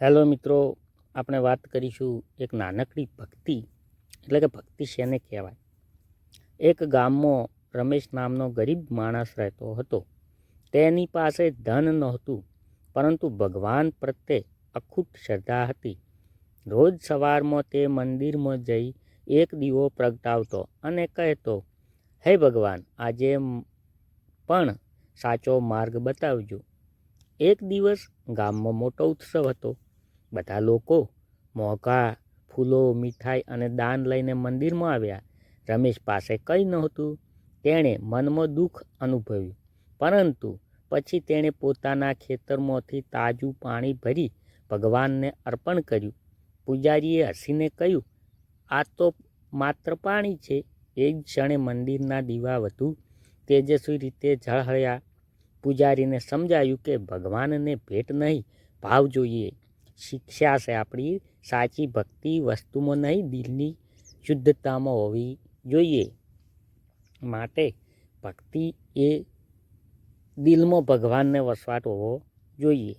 Hello મિત્રો, આપણે વાત કરીશું એક નાનકડી ભક્તિ એટલે કે ભક્તિ શેને કહેવાય. એક ગામમાં રમેશ નામનો ગરીબ માણસ રહેતો હતો. તેની પાસે ધન નહોતું, પરંતુ ભગવાન પ્રત્યે અખૂટ શ્રદ્ધા હતી. રોજ સવારમાં તે મંદિરમાં જઈ એક દીવો પ્રગટાવતો અને કહેતો, હે ભગવાન, આજે પણ સાચો માર્ગ બતાવજો. એક દિવસ ગામમાં મોટો ઉત્સવ હતો. બધા લોકો મોંઘા ફૂલો, મીઠાઈ અને દાન લઈને મંદિરમાં આવ્યા. રમેશ પાસે કંઈ નહોતું. તેણે મનમાં દુઃખ અનુભવ્યું, પરંતુ પછી તેણે પોતાના ખેતરમાંથી તાજું પાણી ભરી ભગવાનને અર્પણ કર્યું. પૂજારીએ હસીને કહ્યું, આ તો માત્ર પાણી છે. એ જ ક્ષણે મંદિરના દીવા વધુ તેજસ્વી રીતે ઝળહળ્યા. પૂજારીને સમજાયું કે ભગવાનને ભેટ નહીં, ભાવ જોઈએ. શિક્ષા છે આપણી, સાચી ભક્તિ વસ્તુમાં નહીં, દિલની શુદ્ધતામાં હોવી જોઈએ. માટે ભક્તિ એ દિલમાં ભગવાનને વસવાટ હોવો જોઈએ.